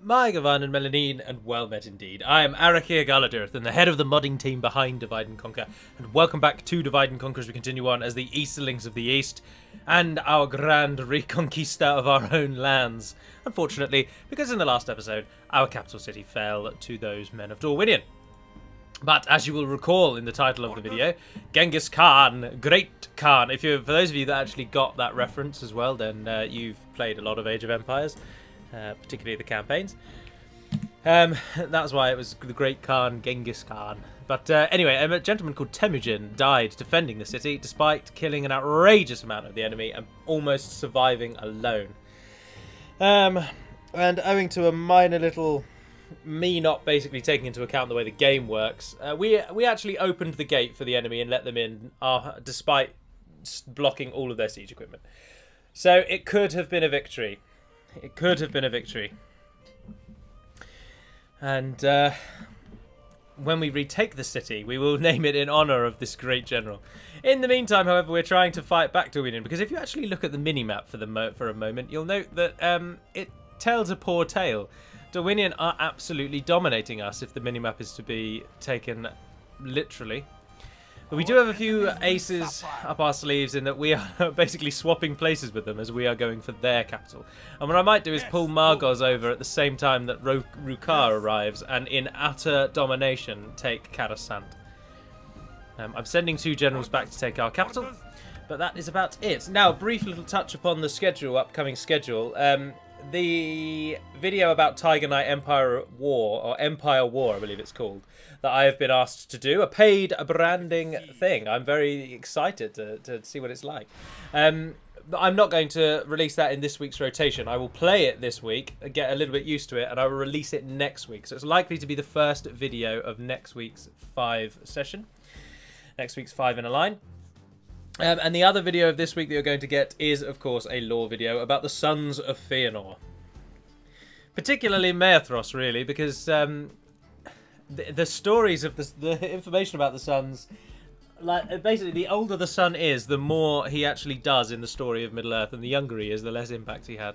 My Gavan and Melanine, and well met indeed. I am Arakir Galadirth, and the head of the modding team behind Divide and Conquer, and welcome back to Divide and Conquer as we continue on as the Easterlings of the East, and our grand reconquista of our own lands. Unfortunately, because in the last episode, our capital city fell to those men of Dorwinion. But as you will recall in the title of the video, Genghis Khan, Great Khan. For those of you that actually got that reference as well, then you've played a lot of Age of Empires. Particularly the campaigns. That's why it was the Great Khan, Genghis Khan. But anyway, a gentleman called Temujin died defending the city despite killing an outrageous amount of the enemy and almost surviving alone. And owing to a minor little me not basically taking into account the way the game works, we actually opened the gate for the enemy and let them in, despite blocking all of their siege equipment. So it could have been a victory. It could have been a victory. And when we retake the city, we will name it in honour of this great general. In the meantime, however, we're trying to fight back Dorwinion, because if you actually look at the mini-map for a moment, you'll note that it tells a poor tale. Dorwinion are absolutely dominating us, if the mini-map is to be taken literally. But we do have a few aces up our sleeves in that we are basically swapping places with them as we are going for their capital. And what I might do is pull Margos over at the same time that Rhûn arrives and in utter domination take Karasant. I'm sending 2 generals back to take our capital, but that is about it. Now, a brief little touch upon the schedule, upcoming schedule. The video about Tiger Knight Empire War, or Empire War I believe it's called, that I have been asked to do, a paid branding thing. I'm very excited to see what it's like. I'm not going to release that in this week's rotation. I will play it this week, get a little bit used to it, and I will release it next week. So it's likely to be the first video of next week's 5 session. Next week's 5 in a line. And the other video of this week that you're going to get is, of course, a lore video about the Sons of Fëanor. Particularly Maethros, really, because the stories of the information about the Sons, like basically the older the son is, the more he actually does in the story of Middle-earth, and the younger he is, the less impact he had.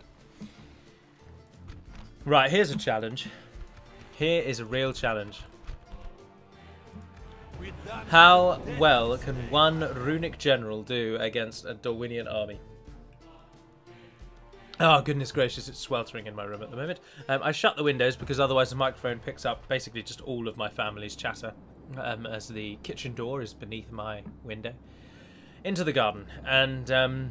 Right, here's a challenge. Here is a real challenge. How well can one runic general do against a Dorwinion army? Oh, goodness gracious, it's sweltering in my room at the moment. I shut the windows because otherwise the microphone picks up basically just all of my family's chatter, as the kitchen door is beneath my window. Into the garden, and the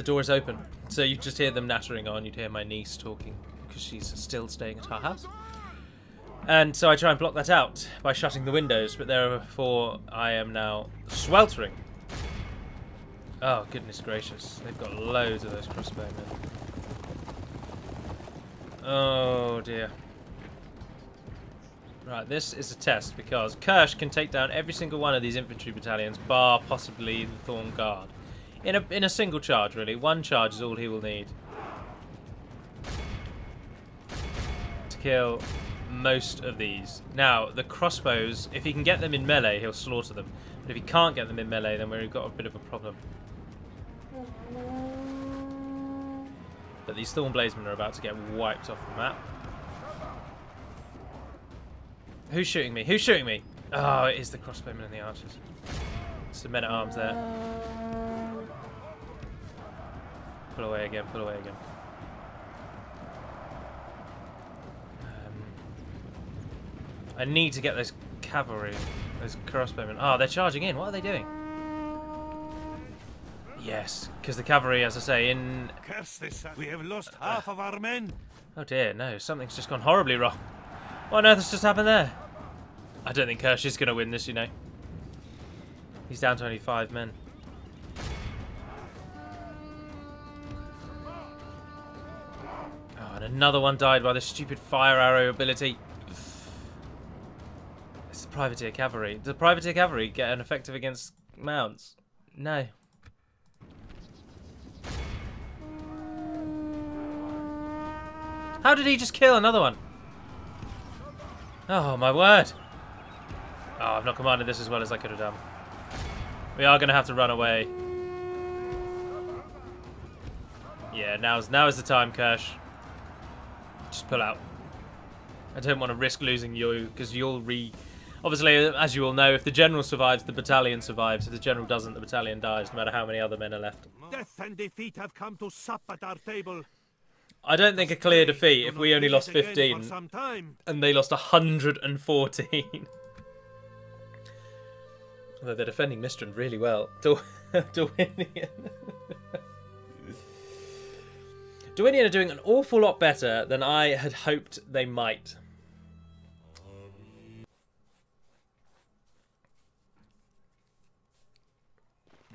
door is open. So you just hear them nattering on. You'd hear my niece talking because she's still staying at our house. And so I try and block that out by shutting the windows, but therefore I am now sweltering. Oh, goodness gracious. They've got loads of those crossbowmen. Oh, dear. Right, this is a test, because Kirsch can take down every single one of these infantry battalions, bar possibly the Thorn Guard. In a single charge, really. One charge is all he will need to kill most of these. Now, the crossbows, if he can get them in melee, he'll slaughter them. But if he can't get them in melee, then we've got a bit of a problem. But these Thorn Bladesmen are about to get wiped off the map. Who's shooting me? Who's shooting me? Oh, it is the crossbowmen and the archers. It's the men-at-arms there. Pull away again, pull away again. I need to get those cavalry, those crossbowmen. Oh, they're charging in. What are they doing? Yes, because the cavalry, as I say, in... Curse this! We have lost half of our men. Oh dear, no. Something's just gone horribly wrong. What on earth has just happened there? I don't think Kirsch is going to win this, you know. He's down to only 5 men. Oh, and another one died by the stupid fire arrow ability. It's the privateer cavalry. Does the privateer cavalry get an effective against mounts? No. How did he just kill another one? Oh, my word. Oh, I've not commanded this as well as I could have done. We are going to have to run away. Yeah, now is the time, Kirsch. Just pull out. I don't want to risk losing you, because you'll Obviously, as you all know, if the general survives, the battalion survives. If the general doesn't, the battalion dies, no matter how many other men are left. Death and defeat have come to sup at our table. I don't think a clear defeat if we only lost 15 and they lost 114. Although they're defending Mistrand really well. Dorwinion. Dorwinion are doing an awful lot better than I had hoped they might.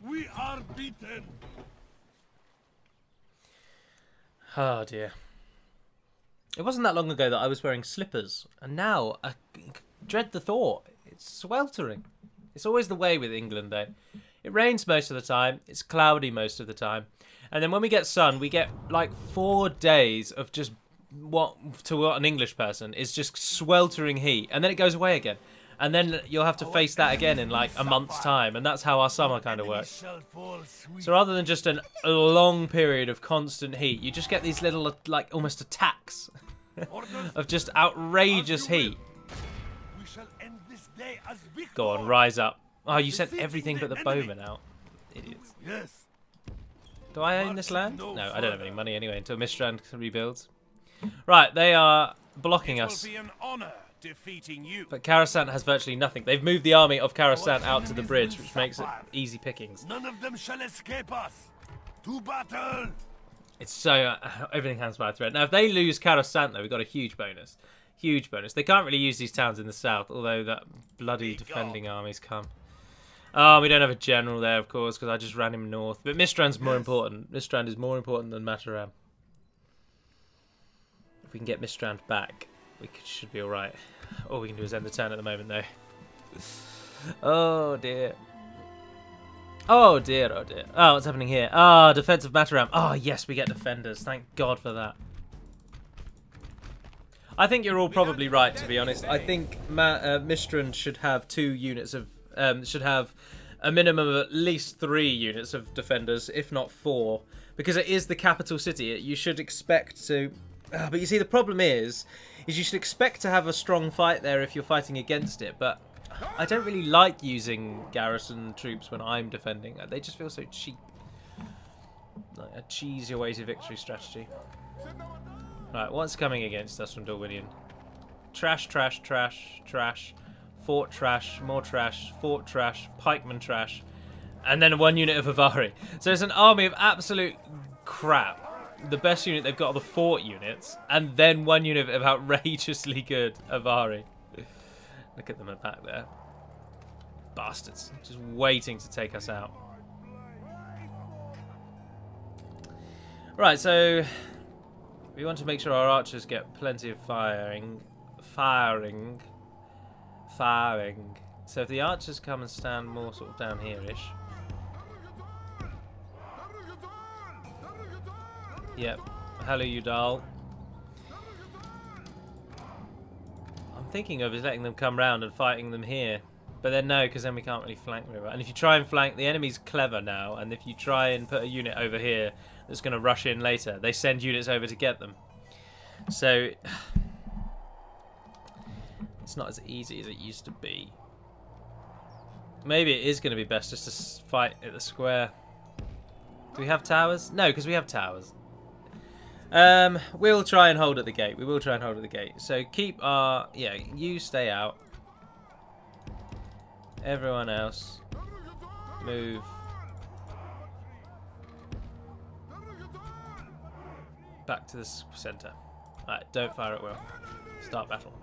We are beaten. Oh dear. It wasn't that long ago that I was wearing slippers, and now I dread the thought. It's sweltering. It's always the way with England, though. It rains most of the time. It's cloudy most of the time. And then when we get sun, we get like 4 days of just what an English person is just sweltering heat. And then it goes away again. And then you'll have to face that again in like a month's time. And that's how our summer kind of works. So rather than just a long period of constant heat, you just get these little like almost attacks of just outrageous heat. Go on, rise up. Oh, you sent everything but the bowmen out. Idiots. Yes. Do I own this land? No, I don't have any money anyway until Mistrand rebuilds. Right, they are blocking us. It will be an honor defeating you. But Coruscant has virtually nothing. They've moved the army of Coruscant out to the bridge, which makes it easy pickings. None of them shall escape us. To battle. It's so... everything hangs by a thread. Now, if they lose Coruscant, though, we've got a huge bonus. Huge bonus. They can't really use these towns in the south, although that bloody defending army's come. Oh, we don't have a general there, of course, because I just ran him north. But Mistrand's more important. Mistrand is more important than Mataram. If we can get Mistrand back, we should be alright. All we can do is end the turn at the moment, though. Oh, dear. Oh, dear, oh, dear. Oh, what's happening here? Ah, defense of Mataram. Oh, yes, we get defenders. Thank God for that. I think you're all probably right, to be honest. I think Mistrand should have 2 units of... should have a minimum of at least 3 units of defenders, if not 4. Because it is the capital city. You should expect to... but you see, the problem is you should expect to have a strong fight there if you're fighting against it. But I don't really like using garrison troops when I'm defending. They just feel so cheap. Like a cheese your way to victory strategy. Right, what's coming against us from Dorwinion? Trash, trash, trash, trash. Fort trash, more trash, fort trash, pikeman trash. And then 1 unit of Avari. So it's an army of absolute crap. The best unit they've got are the fort units. And then 1 unit of outrageously good Avari. Look at them at back there. Bastards. Just waiting to take us out. Right, so... we want to make sure our archers get plenty of firing. So if the archers come and stand more sort of down here-ish. Yep. Hello, Udal. I'm thinking of is letting them come round and fighting them here. But then no, because then we can't really flank very well. And if you try and flank, the enemy's clever now. And if you try and put a unit over here that's going to rush in later, they send units over to get them. So... it's not as easy as it used to be. Maybe it is going to be best just to fight at the square. Do we have towers? No, because we have towers. We'll try and hold at the gate. We will try and hold at the gate. So keep our... yeah, you stay out. Everyone else, move. Back to the centre. Right, don't fire at will. Start battle.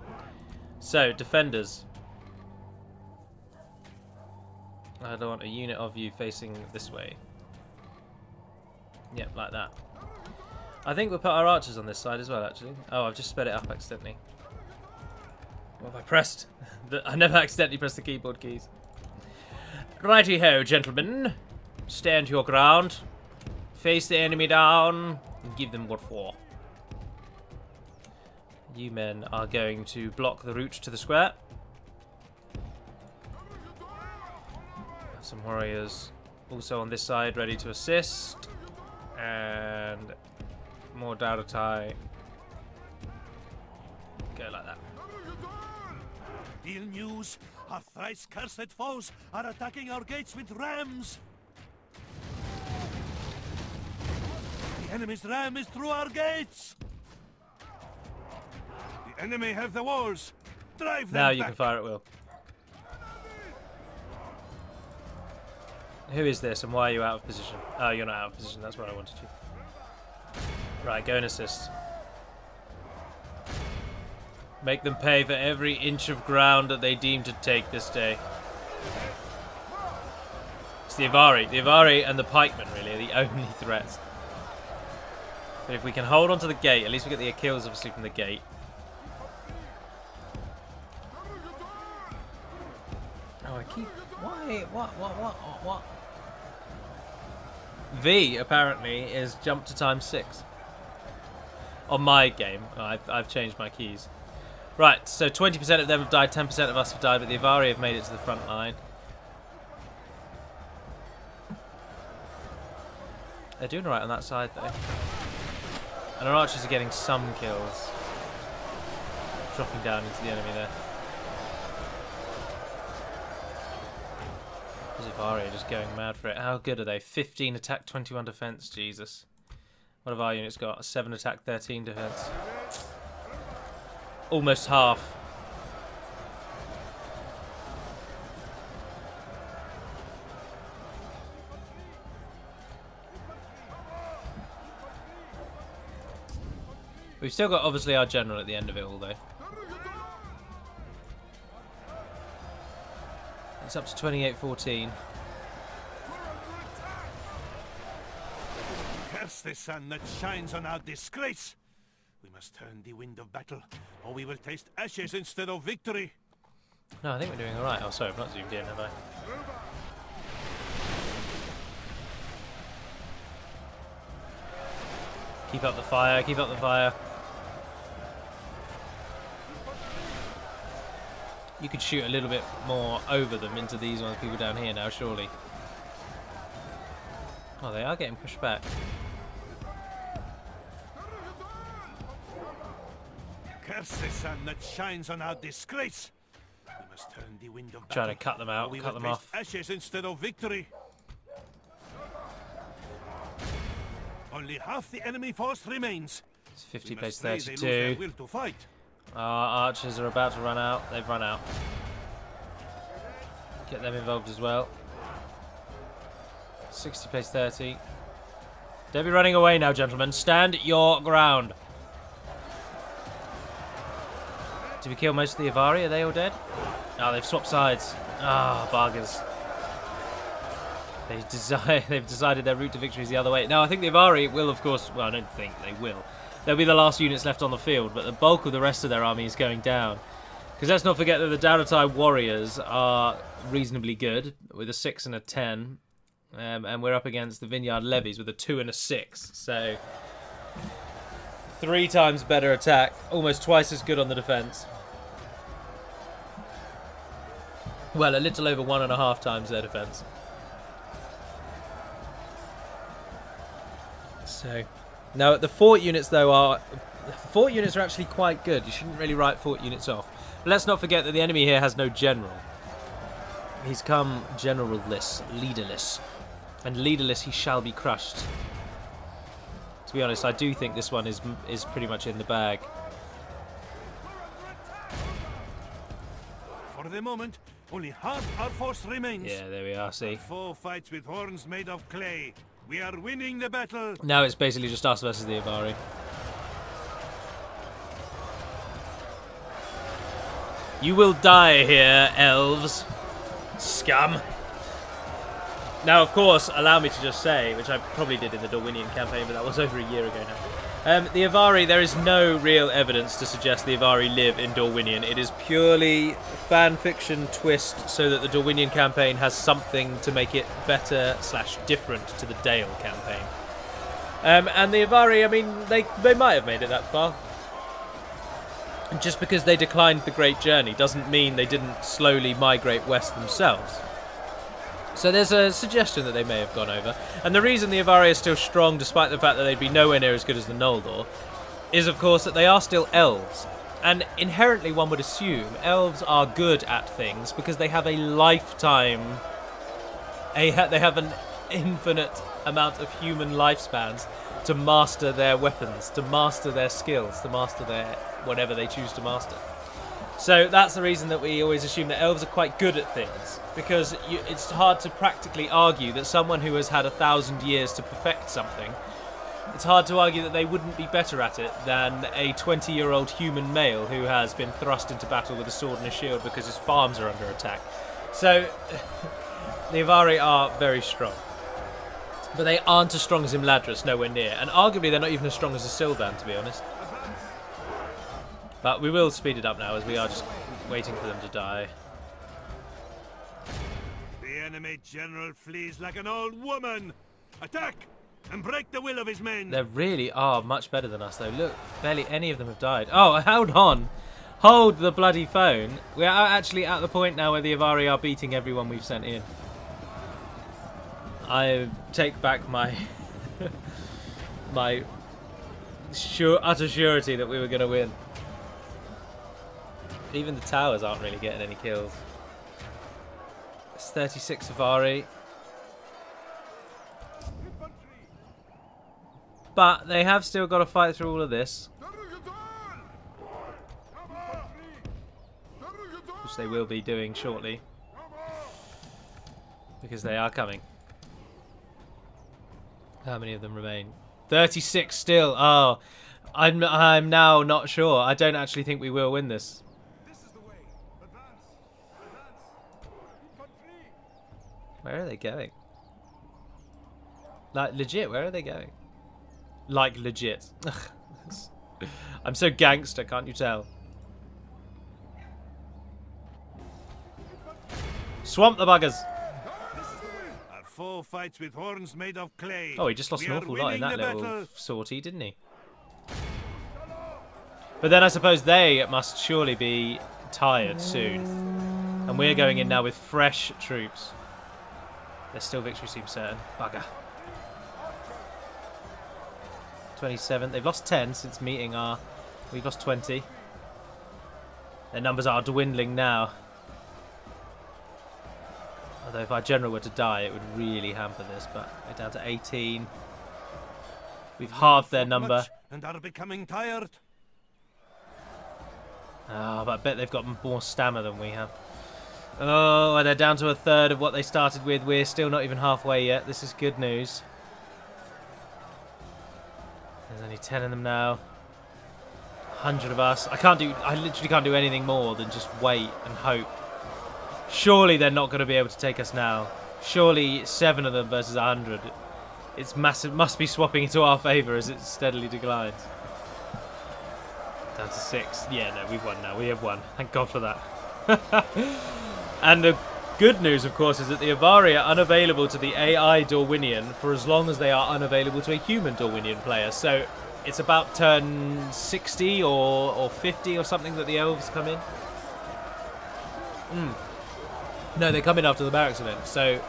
So, defenders. I don't want a unit of you facing this way. Yep, like that. I think we'll put our archers on this side as well, actually. Oh, I've just sped it up accidentally. What have I pressed? I never accidentally pressed the keyboard keys. Righty-ho, gentlemen. Stand your ground. Face the enemy down. And give them what for. You men are going to block the route to the square. Have some warriors also on this side ready to assist. And more Daratai Go like that. Deal news. Our thrice cursed foes are attacking our gates with rams. The enemy's ram is through our gates. The enemy have the walls. Drive them Now back. you can fire at will. Who is this and why are you out of position? Oh, you're not out of position. That's what I wanted you. Right, go and assist. Make them pay for every inch of ground that they deem to take this day. It's the Avari. The Avari and the pikemen, really, are the only threats. But if we can hold on to the gate, at least we get the kills, obviously, from the gate. Oh, I keep... Why? What? V, apparently, is jump to time 6. On my game. Oh, I've changed my keys. Right, so 20% of them have died, 10% of us have died, but the Avari have made it to the front line. They're doing alright on that side, though. And our archers are getting some kills. Dropping down into the enemy there. Those Avari are just going mad for it. How good are they? 15 attack, 21 defense. Jesus. What have our units got? 7 attack, 13 defense. Almost half. We've still got, obviously, our general at the end of it all, though. It's up to 28-14. Curse the sun that shines on our disgrace. We must turn the wind of battle, or we will taste ashes instead of victory. No, I think we're doing alright. Oh, sorry, I've not zoomed in, have I? Keep up the fire, keep up the fire. You could shoot a little bit more over them into these ones, people down here now, surely. Oh, they are getting pushed back. Curse the sun that shines on our disgrace. We must turn the wind of battle. Trying to cut them out, cut them off. Ashes instead of victory. Only half the enemy force remains. It's 50 plays 32. Our archers are about to run out. They've run out. Get them involved as well. 60 plays 30. Don't be running away now, gentlemen. Stand your ground. Did we kill most of the Avari? Are they all dead? Oh, they've swapped sides. Ah, oh, bargains. They've decided their route to victory is the other way. Now, I think the Avari will, of course... Well, I don't think they will. They'll be the last units left on the field, but the bulk of the rest of their army is going down. Because let's not forget that the Downatai warriors are reasonably good, with a 6 and a 10. And we're up against the Vineyard levies with a 2 and a 6. So, 3 times better attack, almost twice as good on the defence. Well, a little over 1.5 times their defence. So, now the fort units though are actually quite good. You shouldn't really write fort units off. But let's not forget that the enemy here has no general. He's come generalless, leaderless, and leaderless he shall be crushed. To be honest, I do think this one is pretty much in the bag. For the moment, only half our force remains. Yeah, there we are. See. The foe fights with horns made of clay. We are winning the battle. Now it's basically just us versus the Avari. You will die here, elves. Scum. Now, of course, allow me to just say, which I probably did in the Dorwinion campaign, but that was over a year ago now. The Avari, there is no real evidence to suggest the Avari live in Dorwinion. It is purely fan fiction twist so that the Dorwinion campaign has something to make it better / different to the Dale campaign. And the Avari, I mean, they might have made it that far. Just because they declined the Great Journey doesn't mean they didn't slowly migrate west themselves. So there's a suggestion that they may have gone over. And the reason the Avari are still strong, despite the fact that they'd be nowhere near as good as the Noldor, is of course that they are still elves. And inherently, one would assume elves are good at things because they have a lifetime. They have an infinite amount of human lifespans to master their weapons, to master their skills, to master their whatever they choose to master. So that's the reason that we always assume that elves are quite good at things, because it's hard to practically argue that someone who has had 1,000 years to perfect something, it's hard to argue that they wouldn't be better at it than a 20-year-old human male who has been thrust into battle with a sword and a shield because his farms are under attack. So the Avari are very strong. But they aren't as strong as Imladris, nowhere near. And arguably they're not even as strong as the Sylvan, to be honest. But we will speed it up now, as we are just waiting for them to die. The enemy general flees like an old woman. Attack and break the will of his men. They really are much better than us, though. Look, barely any of them have died. Oh, hold on. Hold the bloody phone. We are actually at the point now where the Avari are beating everyone we've sent in. I take back my my utter surety that we were going to win. Even the towers aren't really getting any kills. It's 36 Avari. But they have still got to fight through all of this. Which they will be doing shortly. Because they are coming. How many of them remain? 36 still. Oh, I'm now not sure. I don't actually think we will win this. Where are they going? Like, legit, where are they going? Like, legit. I'm so gangster, can't you tell? Swamp the buggers! Our foe fights with horns made of clay. Oh, he just lost an awful lot in that little battle. sortie, didn't he? But then I suppose they must surely be tired soon. And we're going in now with fresh troops. There's still victory seems certain. Bugger. 27. They've lost 10 since meeting our... We've lost 20. Their numbers are dwindling now. Although if our general were to die, it would really hamper this. But we're down to 18. We've halved their number. And are becoming tired. Ah, but I bet they've got more stamina than we have. Oh, and they're down to a third of what they started with. We're still not even halfway yet. This is good news. There's only 10 of them now. 100 of us. I literally can't do anything more than just wait and hope. Surely they're not going to be able to take us now. Surely 7 of them versus 100. It's massive. Must be swapping into our favour as it steadily declines. Down to 6. Yeah, no, we've won now. We have won. Thank God for that. And the good news, of course, is that the Avari are unavailable to the AI Dorwinion for as long as they are unavailable to a human Dorwinion player. So it's about turn 60 or 50 or something that the elves come in. No, they come in after the barracks event. So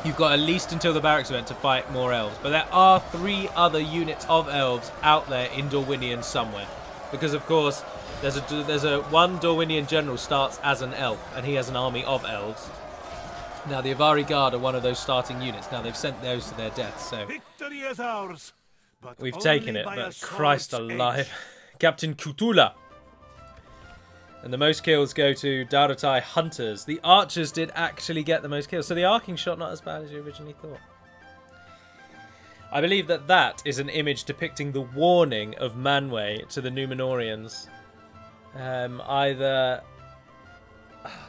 you've got at least until the barracks event to fight more elves. But there are 3 other units of elves out there in Dorwinion somewhere. Because, of course, there's a one Dorwinion general starts as an elf, and he has an army of elves. Now, the Avari Guard are one of those starting units. Now, they've sent those to their death, so... Victory is ours, but we've taken it, by but a Christ sword's alive. edge. Captain Kutula. And the most kills go to Darutai Hunters. The archers did actually get the most kills, so the arcing shot not as bad as you originally thought. I believe that that is an image depicting the warning of Manwë to the Númenóreans. I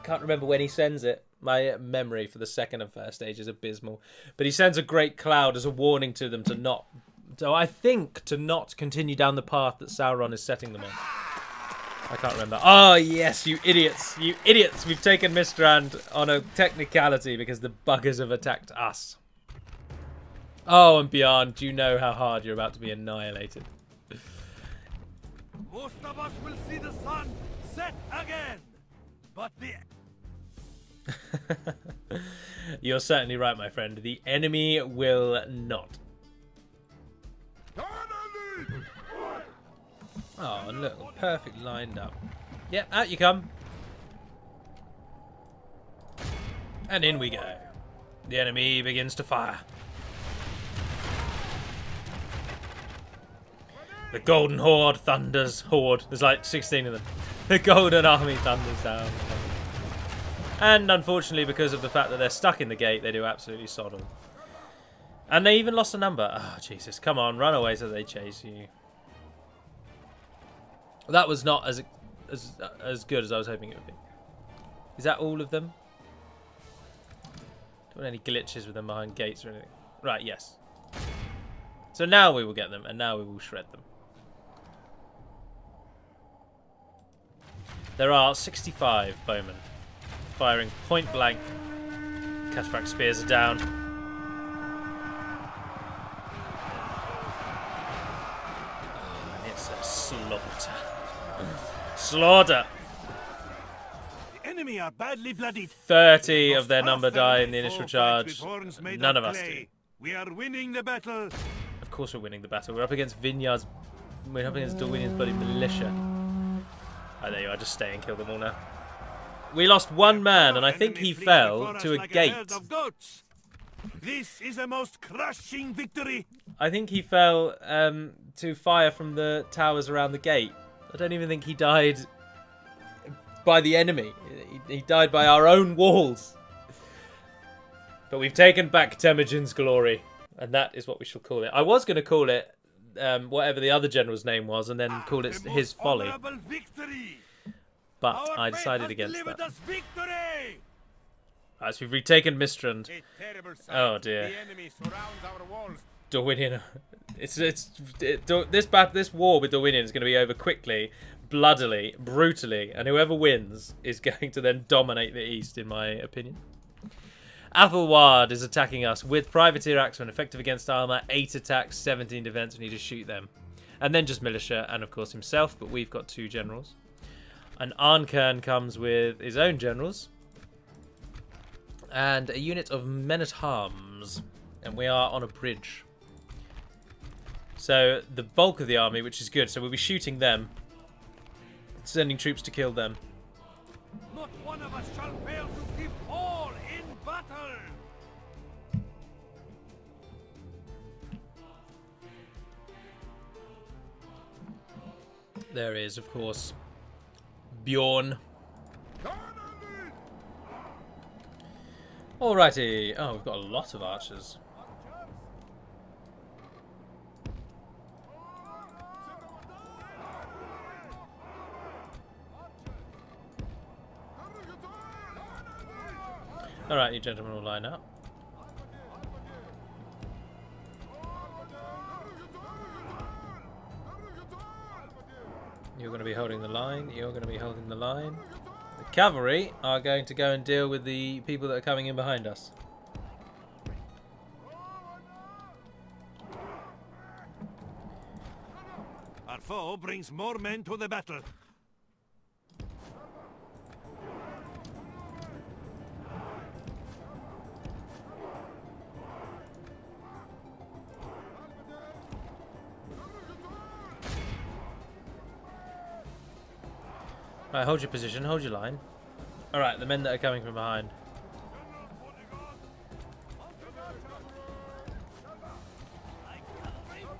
can't remember when he sends it. My memory for the second and first stage is abysmal. But he sends a great cloud as a warning to them to not... So I think to not continue down the path that Sauron is setting them on. I can't remember. Oh, yes, you idiots. You idiots. We've taken Mistrand on a technicality because the buggers have attacked us. Oh, and Bjorn, do you know how hard you're about to be annihilated? Most of us will see the sun set again, but the... You're certainly right, my friend. The enemy will not. Oh, and look, perfect lined up. Yep, out you come. And in we go. The enemy begins to fire. The Golden Horde thunders. Horde. There's like 16 of them. The Golden Army thunders down. And unfortunately, because of the fact that they're stuck in the gate, they do absolutely sod all. And they even lost a number. Oh, Jesus. Come on, run away so they chase you. That was not as good as I was hoping it would be. Is that all of them? Don't want any glitches with them behind gates or anything. Right, yes. So now we will get them, and now we will shred them. There are 65 bowmen firing point blank. Cataphract spears are down. Oh, and it's a slaughter. Slaughter! The enemy are badly bloodied. 30 of their number die in the initial charge. None of us do. We are winning the battle. Of course we're winning the battle. We're up against Vineyards. We're up against Dorwinions bloody militia. Oh, there you are. Just stay and kill them all now. We lost one man, and I think he fell to a gate. This is a most crushing victory. I think he fell to fire from the towers around the gate. I don't even think he died by the enemy. He died by our own walls. But we've taken back Temujin's Glory, and that is what we shall call it. I was going to call it whatever the other general's name was, and then call it his folly. But I decided against that. As we've retaken Mistrand. Oh dear. Dorwinion. This war with Dorwinion is going to be over quickly, bloodily, brutally, and whoever wins is going to then dominate the East, in my opinion. Athelward is attacking us with Privateer Axemen, effective against armor, 8 attacks, 17 defense. We need to shoot them. And then just militia, and of course himself, but we've got 2 generals. And Arnkern comes with his own generals. And a unit of men-at-arms. And we are on a bridge. So the bulk of the army, which is good, so we'll be shooting them. Sending troops to kill them. Not one of us shall fail to keep all in battle. There is, of course, Bjorn. Alrighty. Oh, we've got a lot of archers. Alright, you gentlemen will line up. You're going to be holding the line. You're going to be holding the line. The cavalry are going to go and deal with the people that are coming in behind us. Our foe brings more men to the battle. Right, hold your position, hold your line. Alright, the men that are coming from behind.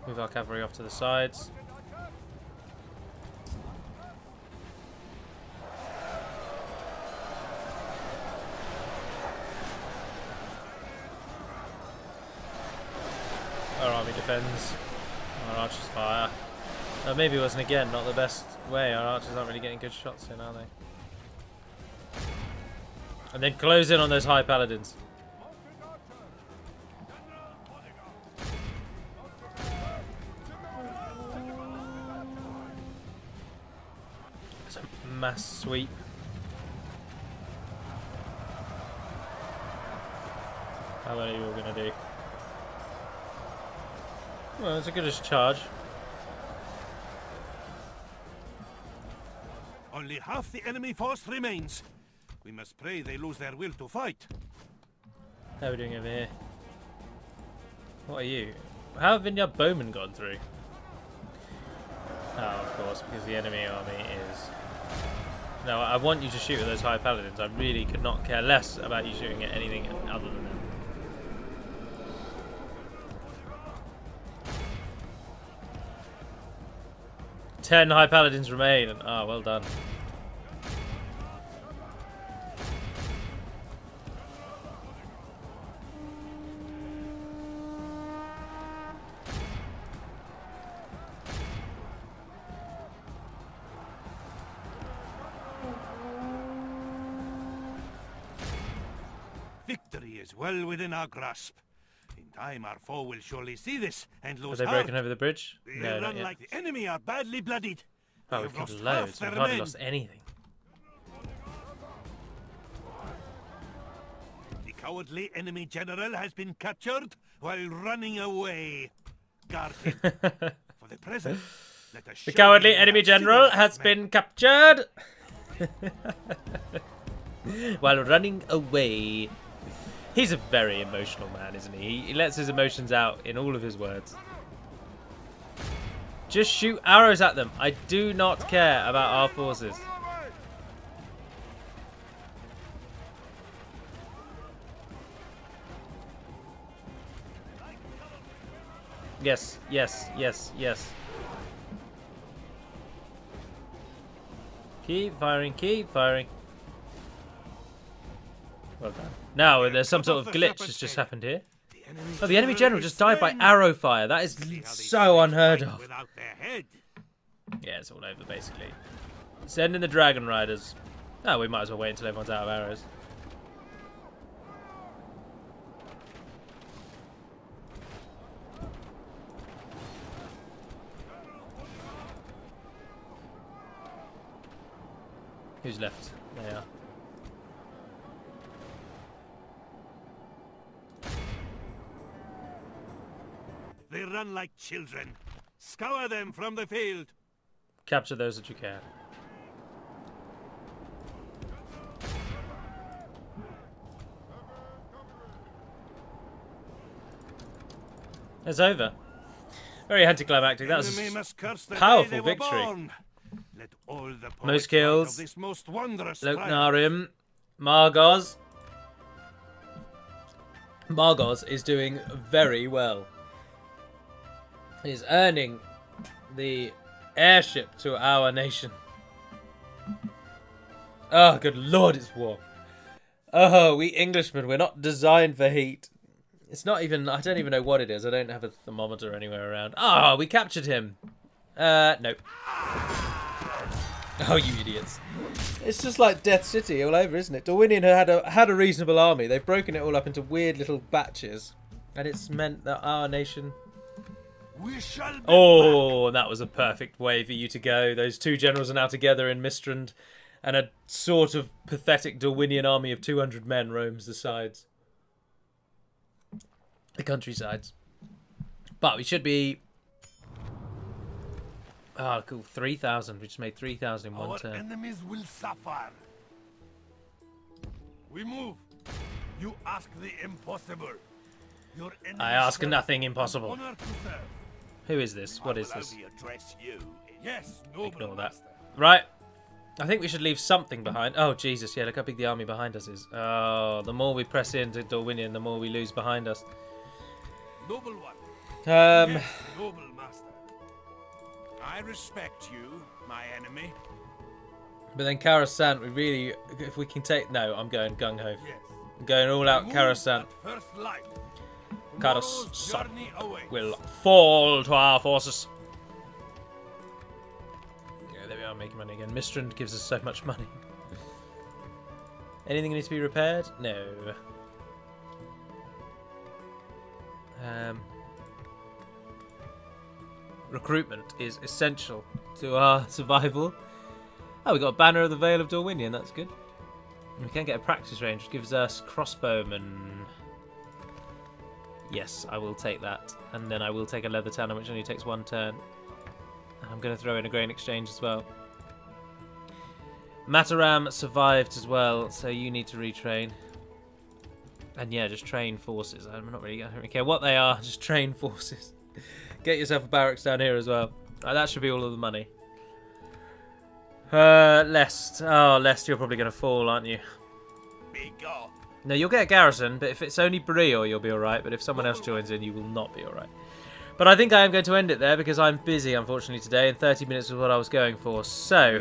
Move our cavalry off to the sides. Our army defends. Our archers fire. Maybe it wasn't again, not the best way. Our archers aren't really getting good shots in, are they? And then close in on those high paladins. It's a mass sweep. How many are you all going to do? Well, it's a good as charge. Only half the enemy force remains. We must pray they lose their will to fight. How are we doing over here? What are you? How have Vineyard Bowmen gone through? Oh, of course, because the enemy army is... No, I want you to shoot at those high paladins. I really could not care less about you shooting at anything other than them. Ten high paladins remain. Ah, well done. Victory is well within our grasp. In time, our foe will surely see this and lose Have they heart. broken over the bridge? They No, run not yet. like the enemy are badly bloodied. Oh, They we've have killed lost loads. half We've their hardly men. lost anything. The cowardly enemy general has been captured while running away. Guard him. For the present, let us The show cowardly him enemy that general has civilized been captured while running away. He's a very emotional man, isn't he? He lets his emotions out in all of his words. Just shoot arrows at them. I do not care about our forces. Yes, yes, yes, yes. Keep firing, keep firing. Well done. Now, there's some sort of glitch that's just happened here. Oh, the enemy general just died by arrow fire. That is so unheard of. without their head. Yeah, it's all over, basically. Send in the Dragon Riders. Oh, we might as well wait until everyone's out of arrows. Who's left? They are. They run like children. Scour them from the field. Capture those that you can. It's over. Very anticlimactic. That was Enemy must curse the day powerful they were victory. born. Let all the poets Most write kills. of this most wondrous triumph. Loknarim. Margos. Margos is doing very well. He's earning the heirship to our nation. Oh, good lord, it's war. Oh, we Englishmen, we're not designed for heat. It's not even, I don't even know what it is. I don't have a thermometer anywhere around. Ah, we captured him. Nope. Oh, you idiots. It's just like Death City all over, isn't it? Dorwinion had a reasonable army. They've broken it all up into weird little batches. And it's meant that our nation... We shall be Oh, that was a perfect way for you to go. Those two generals are now together in Mistrand. And a sort of pathetic Dorwinion army of 200 men roams the sides. The countrysides. But we should be... Oh, cool. 3,000. We just made 3,000 in one Our turn. enemies will suffer. We move. You ask the impossible. Your enemies I ask serve nothing an impossible. honor to serve. Who is this? What is I will this? only address you. Yes, noble Ignore that. master. Right. I think we should leave something behind. Oh, Jesus. Yeah, look how big the army behind us is. Oh, the more we press into Dorwinion, the more we lose behind us. Noble one. Yes, noble master. I respect you, my enemy. But then Coruscant, we really... If we can take... No, I'm going gung-ho. Yes. I'm going all out Move Coruscant. at first light. Coruscant Journey awaits. will fall to our forces. Yeah, there we are, making money again. Mistrand gives us so much money. Anything needs to be repaired? No. Recruitment is essential to our survival. Oh, we got a banner of the Vale of Dorwinion. That's good. We can get a practice range, which gives us crossbowmen. Yes, I will take that. And then I will take a leather tanner, which only takes one turn. And I'm going to throw in a grain exchange as well. Mataram survived as well, so you need to retrain. And yeah, just train forces. I don't really care what they are, just train forces. Get yourself a barracks down here as well. That should be all of the money. Lest. Oh, Lest, you're probably going to fall, aren't you? No, you'll get a garrison, but if it's only Brio, you'll be alright. But if someone else joins in, you will not be alright. But I think I am going to end it there because I'm busy, unfortunately, today, and 30 minutes was what I was going for. So,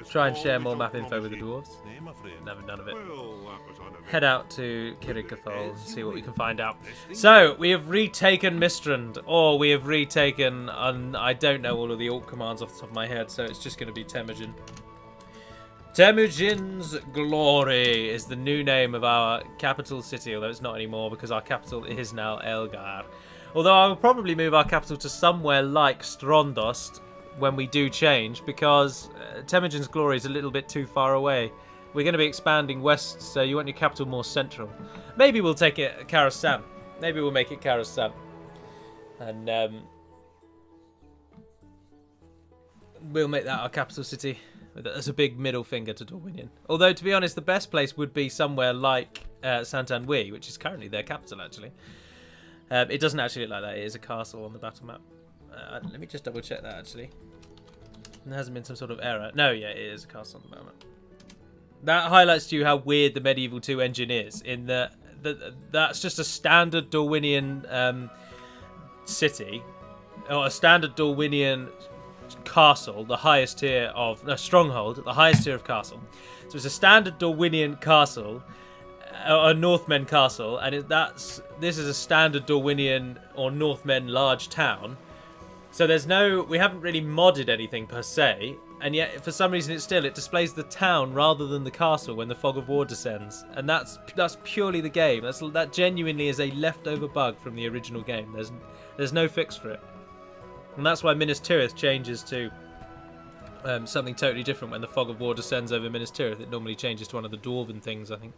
try and share more map info with the dwarves. Never none of it. Head out to Kirin Cathol and see what we can find out. So, we have retaken Mistrand, or we have retaken, I don't know all of the alt commands off the top of my head, so it's just going to be Temujin. Temujin's Glory is the new name of our capital city, although it's not anymore because our capital is now Elgar. Although I will probably move our capital to somewhere like Strondost when we do change, because Temujin's Glory is a little bit too far away. We're going to be expanding west, so you want your capital more central. Maybe we'll take it Karastan. Maybe we'll make it Karastan. And we'll make that our capital city. That's a big middle finger to Dorwinion. Although, to be honest, the best place would be somewhere like Saint-Anouilh, which is currently their capital, actually. It doesn't actually look like that. It is a castle on the battle map. Let me just double check that, actually. There hasn't been some sort of error. No, yeah, it is a castle on the battle map. That highlights to you how weird the Medieval 2 engine is. In that's just a standard Dorwinion city, or a standard Dorwinion castle, the highest tier of stronghold, the highest tier of castle. So it's a standard Dorwinion castle, a Northmen castle, and this is a standard Dorwinion or Northmen large town. So we haven't really modded anything per se, and yet for some reason it displays the town rather than the castle when the fog of war descends, and that's purely the game. That genuinely is a leftover bug from the original game. There's no fix for it. And that's why Minas Tirith changes to something totally different when the fog of war descends over Minas Tirith. It normally changes to one of the dwarven things, I think.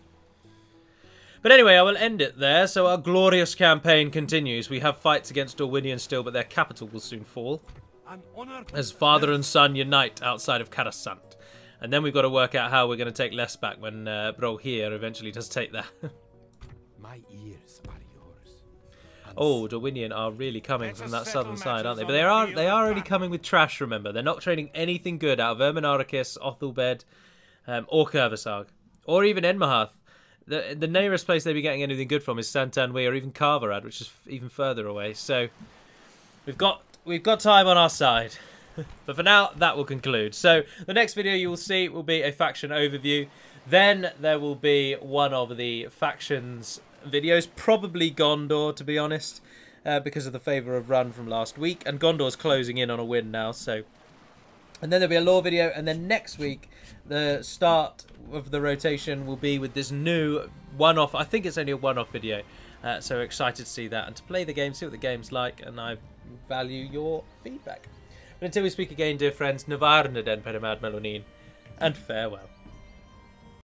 But anyway, I will end it there. So our glorious campaign continues. We have fights against Dorwinion still, but their capital will soon fall, as father and son unite outside of Karasant. And then we've got to work out how we're going to take Lest back when Brohir eventually does take that. My ears are yours. Oh, Dorwinion are really coming from that southern side, aren't they? But they are only coming with trash, remember. They're not trading anything good out of Erminarakis, Othelbed, or Curvasarg, or even Enmahath. The nearest place they'd be getting anything good from is Saint-Anouilh or even Carvarad, which is even further away. So we've got time on our side. But for now, that will conclude. So the next video you will see will be a faction overview. Then there will be one of the factions videos, probably Gondor, to be honest, because of the favour of Rhûn from last week. And Gondor's closing in on a win now, so... And then there'll be a lore video, and then next week, the start of the rotation will be with this new one-off. I think it's only a one-off video, so we're excited to see that and to play the game, see what the game's like, and I value your feedback. But until we speak again, dear friends, Navarna den Perimad Melonin, and farewell.